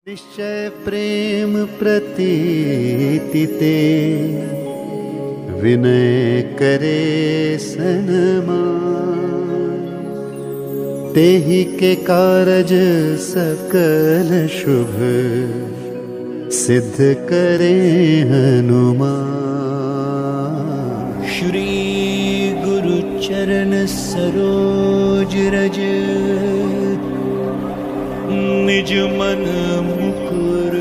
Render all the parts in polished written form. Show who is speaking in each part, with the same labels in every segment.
Speaker 1: निश्चय प्रेम प्रतीति ते विनय करे सनमान। तेहि के कारज सकल शुभ सिद्ध करे हनुमान।
Speaker 2: श्री गुरु चरण सरोज रज निज मन मुकुर।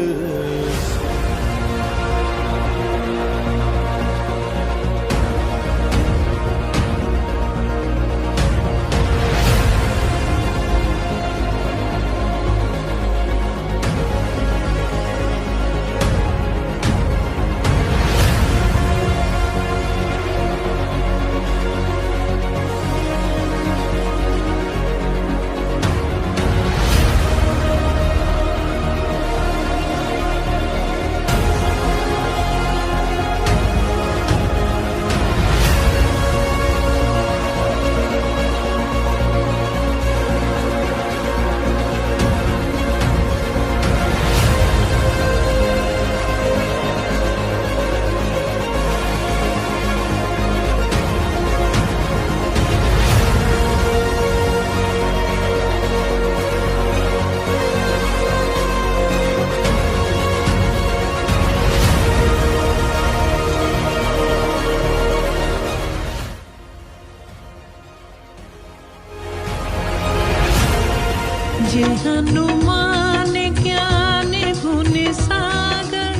Speaker 3: जय हनुमान ज्ञान गुण सागर।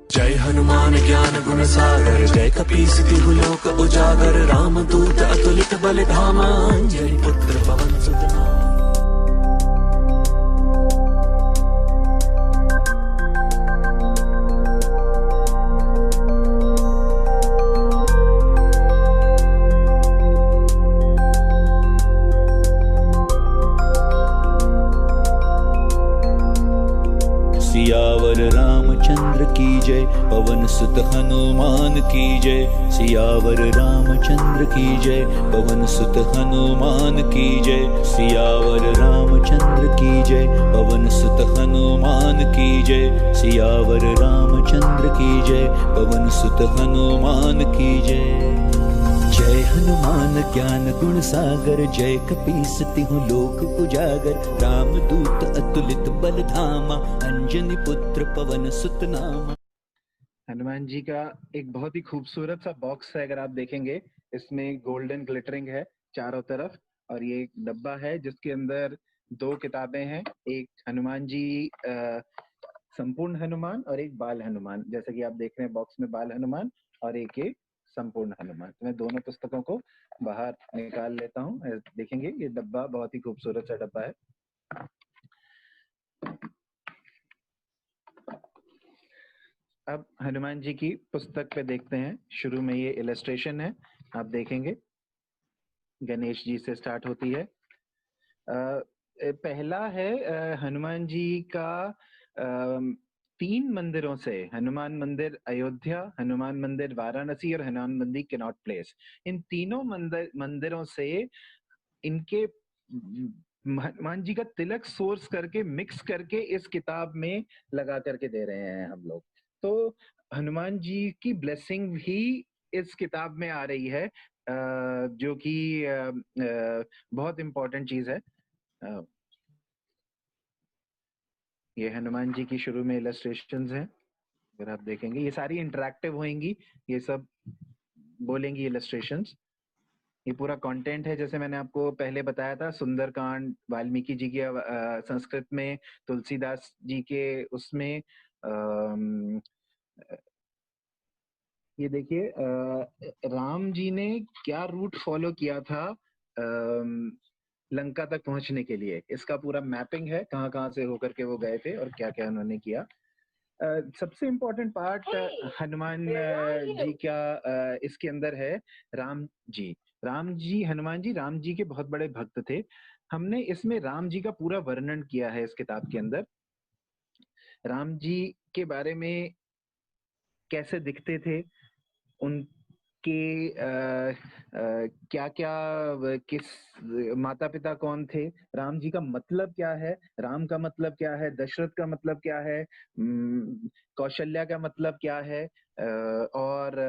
Speaker 4: जय हनुमान ज्ञान गुण सागर। जय कपीस तिहु लोक उजागर। राम दूत अतुलित बल धामा। अंजनी पुत्र पवन सुत नामा।
Speaker 2: सियावर रामचंद्र की जय, पवन सुत हनुमान की जय। सियावर रामचंद्र की जय, पवन सुत हनुमान की जय। सियावर रामचंद्र की जय, पवन सुत हनुमान की जय। सियावर रामचंद्र की जय, पवन सुत हनुमान की जय। जय हनुमान ज्ञान गुण सागर। जय कपीस तिहु लोक उजागर। राम दूत अतुलित बल धामा। अंजनी पुत्र पवन सुत नामा।
Speaker 5: हनुमान जी का एक बहुत ही खूबसूरत सा बॉक्स है। अगर आप देखेंगे इसमें गोल्डन ग्लिटरिंग है चारों तरफ, और ये एक डब्बा है जिसके अंदर दो किताबें हैं। एक हनुमान जी संपूर्ण हनुमान और एक बाल हनुमान। जैसा कि आप देख रहे हैं बॉक्स में बाल हनुमान और एक ये संपूर्ण हनुमान। तो मैं दोनों पुस्तकों को बाहर निकाल लेता हूँ। देखेंगे ये डब्बा बहुत ही खूबसूरत सा डब्बा है। अब हनुमान जी की पुस्तक पे देखते हैं। शुरू में ये इलस्ट्रेशन है, आप देखेंगे गणेश जी से स्टार्ट होती है। पहला है हनुमान जी का 3 मंदिरों से, हनुमान मंदिर अयोध्या, हनुमान मंदिर वाराणसी और हनुमान मंदिर कैनॉट प्लेस। इन तीनों मंदिरों से इनके हनुमान जी का तिलक सोर्स करके मिक्स करके इस किताब में लगा करके दे रहे हैं हम लोग। तो हनुमान जी की ब्लेसिंग भी इस किताब में आ रही है, जो कि बहुत इम्पोर्टेंट चीज है। ये हनुमान जी की शुरू में इलस्ट्रेशंस हैं। अगर आप देखेंगे ये सारी इंटरैक्टिव होंगी, ये सब बोलेंगी इलस्ट्रेशंस। ये पूरा कंटेंट है जैसे मैंने आपको पहले बताया था। सुंदरकांड वाल्मीकि जी के संस्कृत में, तुलसीदास जी के उसमें ये देखिए राम जी ने क्या रूट फॉलो किया था लंका तक पहुंचने के लिए। इसका पूरा मैपिंग है, कहाँ कहाँ से होकर के वो गए थे और क्या क्या उन्होंने किया। सबसे इम्पोर्टेंट पार्ट हनुमान जी का इसके अंदर है राम जी। हनुमान जी राम जी के बहुत बड़े भक्त थे। हमने इसमें राम जी का पूरा वर्णन किया है इस किताब के अंदर। राम जी के बारे में कैसे दिखते थे, क्या क्या किस माता पिता कौन थे, राम जी का मतलब क्या है, राम का मतलब क्या है, दशरथ का मतलब क्या है, कौशल्या का मतलब क्या है, और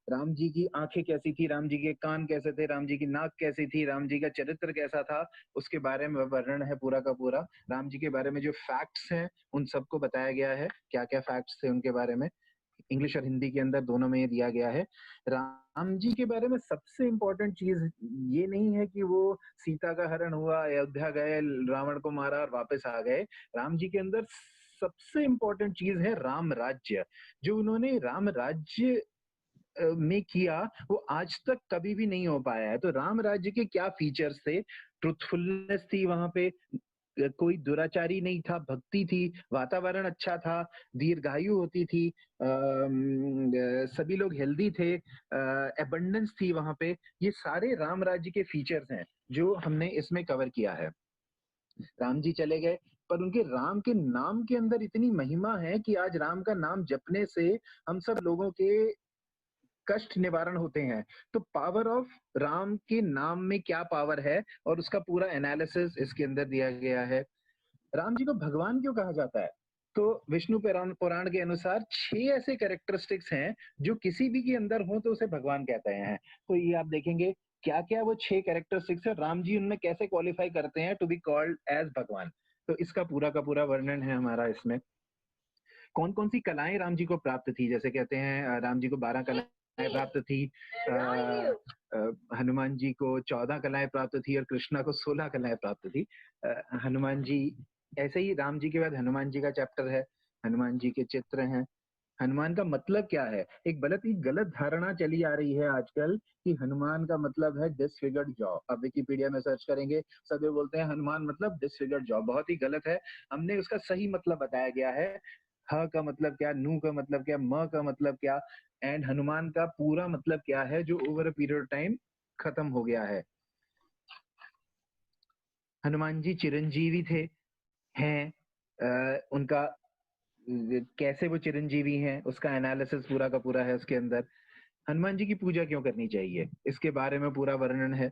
Speaker 5: राम जी की आंखें कैसी थी, राम जी के कान कैसे थे, राम जी की नाक कैसी थी, राम जी का चरित्र कैसा था, उसके बारे में वर्णन है पूरा का पूरा। राम जी के बारे में जो फैक्ट्स हैं उन सबको बताया गया है, क्या क्या फैक्ट्स थे उनके बारे में, इंग्लिश और हिंदी के अंदर दोनों में ये दिया गया है। राम जी के बारे में सबसे इम्पोर्टेंट चीज ये नहीं है कि वो सीता का हरण हुआ, अयोध्या गए, रावण को मारा और वापस आ गए। राम जी के अंदर सबसे इम्पोर्टेंट चीज है राम राज्य। जो उन्होंने राम राज्य में किया वो आज तक कभी भी नहीं हो पाया है। तो राम राज्य के क्या फीचर्स थे? ट्रुथफुलनेस थी वहां पे, कोई दुराचारी नहीं था, भक्ति थी, वातावरण अच्छा था, दीर्घायु होती थी, सभी लोग हेल्दी थे, एबंडेंस थी वहां पे। ये सारे राम राज्य के फीचर्स हैं जो हमने इसमें कवर किया है। राम जी चले गए पर उनके राम के नाम के अंदर इतनी महिमा है कि आज राम का नाम जपने से हम सब लोगों के कष्ट निवारण होते हैं। तो पावर ऑफ राम के नाम में क्या पावर है और उसका पूरा एनालिसिस इसके अंदर दिया गया है। राम जी को भगवान क्यों कहा जाता है? तो विष्णु पुराण पुराण के अनुसार 6 ऐसे कैरेक्टरिस्टिक्स हैं जो किसी भी के अंदर हो तो उसे भगवान कहते हैं। तो ये आप देखेंगे क्या क्या वो 6 कैरेक्टरिस्टिक्स है, राम जी उनमें कैसे क्वालिफाई करते हैं टू बी कॉल्ड एज भगवान। तो इसका पूरा का पूरा वर्णन है हमारा इसमें। कौन कौन सी कलाएं राम जी को प्राप्त थी? जैसे कहते हैं राम जी को 12 कलाएं प्राप्त थी, हनुमान जी को 14 कलाएं प्राप्त थी और कृष्णा को 16 कलाएं प्राप्त थी। हनुमान जी ऐसे ही राम जी के बाद हनुमान जी का चैप्टर है, हनुमान जी के चित्र हैं। हनुमान का मतलब क्या है? एक गलत धारणा चली आ रही है आजकल कि हनुमान का मतलब है डिसफिगर्ड जॉ। अब विकिपीडिया में सर्च करेंगे सभी बोलते हैं हनुमान मतलब डिसफिगर्ड जॉ। बहुत ही गलत है। हमने उसका सही मतलब बताया गया है। ह का मतलब क्या, नू का मतलब क्या, म का मतलब क्या, एंड हनुमान का पूरा मतलब क्या है जो over a period of time खत्म हो गया है। हनुमान जी चिरंजीवी थे, हैं, उनका कैसे वो चिरंजीवी हैं उसका एनालिसिस पूरा का पूरा है उसके अंदर। हनुमान जी की पूजा क्यों करनी चाहिए इसके बारे में पूरा वर्णन है।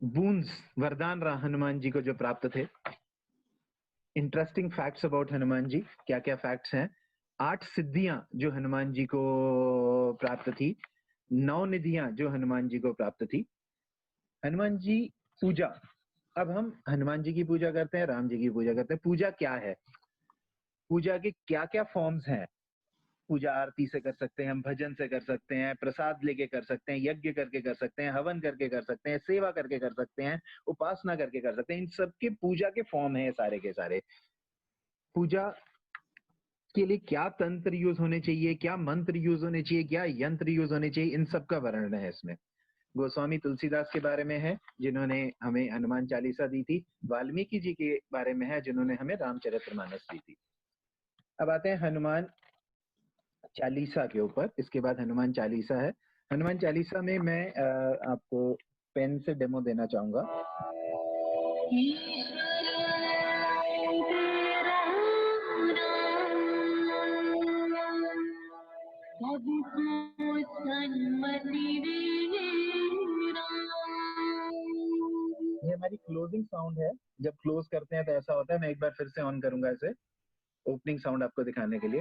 Speaker 5: बूंस वरदान हनुमान जी को जो प्राप्त थे। Interesting facts about Hanuman ji, क्या क्या फैक्ट्स हैं? 8 सिद्धियां जो हनुमान जी को प्राप्त थी, 9 निधियां जो हनुमान जी को प्राप्त थी। हनुमान जी पूजा, अब हम हनुमान जी की पूजा करते हैं, राम जी की पूजा करते हैं। पूजा क्या है? पूजा के क्या क्या फॉर्म्स हैं? पूजा आरती से कर सकते हैं, हम भजन से कर सकते हैं, प्रसाद लेके कर सकते हैं, यज्ञ करके कर सकते हैं, हवन करके कर सकते हैं, सेवा करके कर सकते हैं, उपासना करके कर सकते हैं। इन सब के पूजा के फॉर्म है सारे के सारे। पूजा के लिए क्या तंत्र यूज होने चाहिए, क्या मंत्र यूज होने चाहिए, क्या यंत्र यूज होने चाहिए, इन सब का वर्णन है इसमें। गोस्वामी तुलसीदास के बारे में है जिन्होंने हमें हनुमान चालीसा दी थी। वाल्मीकि जी के बारे में है जिन्होंने हमें रामचरितमानस दी थी। अब आते हैं हनुमान चालीसा के ऊपर। इसके बाद हनुमान चालीसा है। हनुमान चालीसा में मैं आपको पेन से डेमो देना चाहूंगा। ये हमारी क्लोजिंग साउंड है। जब क्लोज करते हैं तो ऐसा होता है। मैं एक बार फिर से ऑन करूंगा इसे, ओपनिंग साउंड आपको दिखाने के लिए।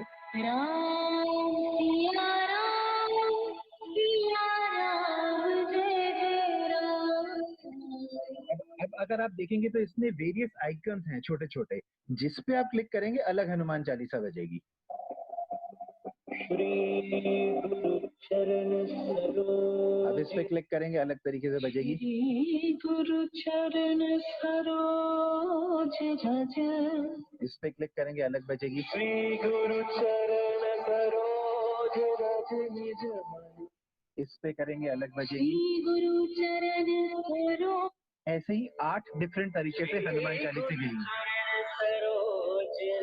Speaker 5: अब अगर आप देखेंगे तो इसमें वेरियस आइकन्स हैं छोटे छोटे, जिस पे आप क्लिक करेंगे अलग हनुमान चालीसा बजेगी। अब इस पे क्लिक करेंगे अलग तरीके से बजेगी। गुरु चरण सरोज रज, इस पे क्लिक करेंगे अलग बजेगी। श्री गुरु चरण सरोज रज निज मन, इस पे करेंगे अलग बजेगी। गुरु चरण सरोज। ऐसे ही 8 डिफरेंट तरीके से हनुमान चालीसा गई।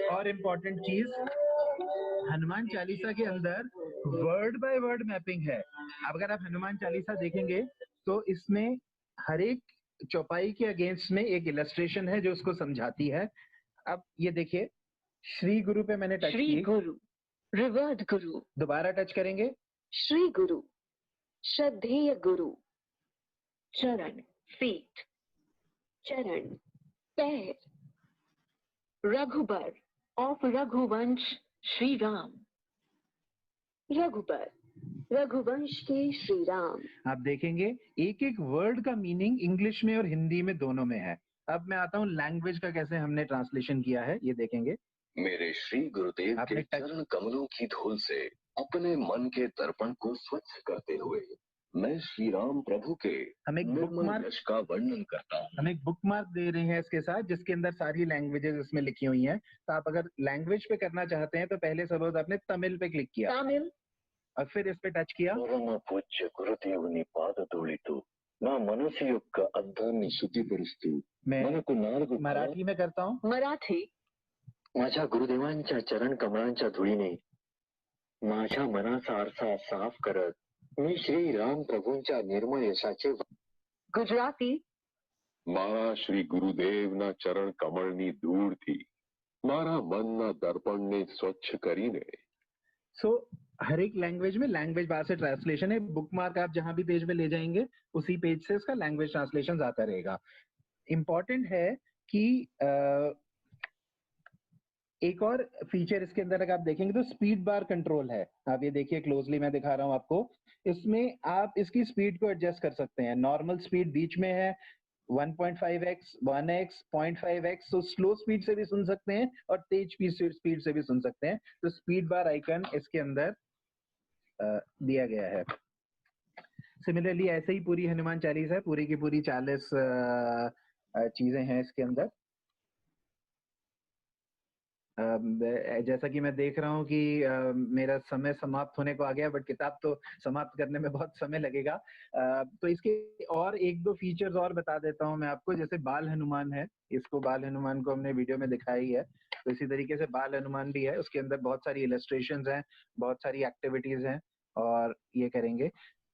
Speaker 5: और इम्पोर्टेंट चीज, हनुमान चालीसा के अंदर वर्ड बाय वर्ड मैपिंग है। अब अगर आप हनुमान चालीसा देखेंगे तो इसमें हर एक चौपाई के अगेंस्ट में एक इलस्ट्रेशन है जो उसको समझाती है। अब ये देखिए, श्री गुरु पे मैंने टच की। गुरु
Speaker 6: revered Guru,
Speaker 5: दोबारा टच करेंगे,
Speaker 6: Shri Guru, Shraddheya Guru, Charan, feet, Charan, पैर, Raghubar, of Raghuvansh, Shri Ram, Raghubar, Raghuvansh के श्री राम।
Speaker 5: आप देखेंगे एक एक वर्ड का मीनिंग इंग्लिश में और हिंदी में दोनों में है। अब मैं आता हूँ लैंग्वेज का कैसे हमने ट्रांसलेशन किया है, ये देखेंगे।
Speaker 7: मेरे श्री गुरुदेव
Speaker 5: आपने
Speaker 7: के चरण कमलों की धूल से अपने मन के दर्पण को स्वच्छ करते हुए मैं श्री राम प्रभु के
Speaker 5: हम एक
Speaker 7: निर्मल
Speaker 5: बुकमार्क
Speaker 7: यश का वर्णन करता हूँ।
Speaker 5: हम एक बुकमार्क दे रहे हैं इसके साथ, जिसके अंदर सारी लैंग्वेजेस इसमें लिखी हुई हैं। तो आप अगर लैंग्वेज पे करना चाहते हैं तो पहले सपोज आपने तमिल पे क्लिक किया
Speaker 6: तमिल,
Speaker 5: और फिर इस पे टच किया।
Speaker 7: పరమ పూజ్య గురుదేవుని పాదధూళితో నా మనసు యొక్క అద్దాన్ని శుద్ధిపరుస్తూ
Speaker 5: मैं
Speaker 7: మనకు నాలుగు
Speaker 5: मराठी में करता हूँ।
Speaker 6: मराठी,
Speaker 7: माझ्या गुरुदेवांच्या चरण कमळांच्या धुळीने माझ्या मनाचा आरसा साफ करत मी श्री राम प्रभूंच्या निर्मळ यशाचे
Speaker 6: गुजराती,
Speaker 8: મારા શ્રી ગુરુદેવના ચરણ કમળની ધૂળથી મારા મનના દર્પણને સ્વચ્છ કરીને
Speaker 5: सो हर एक लैंग्वेज में लैंग्वेज बार से ट्रांसलेशन है। बुकमार्क आप जहां भी पेज में ले जाएंगे उसी पेज से उसका लैंग्वेज ट्रांसलेशन आता रहेगा। इम्पॉर्टेंट है कि एक और फीचर इसके अंदर अगर आप देखेंगे तो स्पीड बार कंट्रोल है। आप ये देखिए क्लोजली, मैं दिखा रहा हूँ आपको। इसमें आप इसकी स्पीड को एडजस्ट कर सकते हैं। नॉर्मल स्पीड बीच में है, 1.5x, 1x, 0.5x, तो स्लो स्पीड से भी सुन सकते हैं और तेज स्पीड से भी सुन सकते हैं। तो स्पीड बार आइकन इसके अंदर दिया गया है। सिमिलरली ऐसे ही पूरी हनुमान चालीसा है, पूरी की पूरी 40 चीजें हैं इसके अंदर। जैसा कि मैं देख रहा हूँ कि मेरा समय समाप्त होने को आ गया, बट किताब तो समाप्त करने में बहुत समय लगेगा। तो इसके और एक दो फीचर्स और बता देता हूँ मैं आपको। जैसे बाल हनुमान है, इसको बाल हनुमान को हमने वीडियो में दिखाया ही है। तो इसी तरीके से बाल हनुमान भी है, उसके अंदर बहुत सारी इलस्ट्रेशंस हैं, बहुत सारी एक्टिविटीज हैं और ये करेंगे।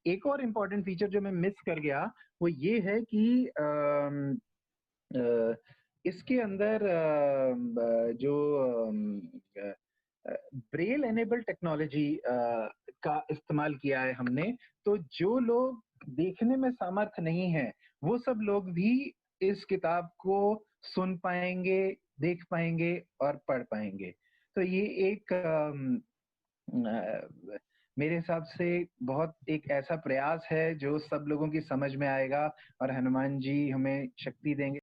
Speaker 5: एक और इम्पोर्टेंट फीचर जो मैं मिस कर गया वो ये है कि इसके अंदर जो ब्रेल एनेबल टेक्नोलॉजी का इस्तेमाल किया है हमने। तो जो लोग देखने में सामर्थ्य नहीं है वो सब लोग भी इस किताब को सुन पाएंगे, देख पाएंगे और पढ़ पाएंगे। तो ये एक मेरे हिसाब से बहुत एक ऐसा प्रयास है जो सब लोगों की समझ में आएगा और हनुमान जी हमें शक्ति देंगे।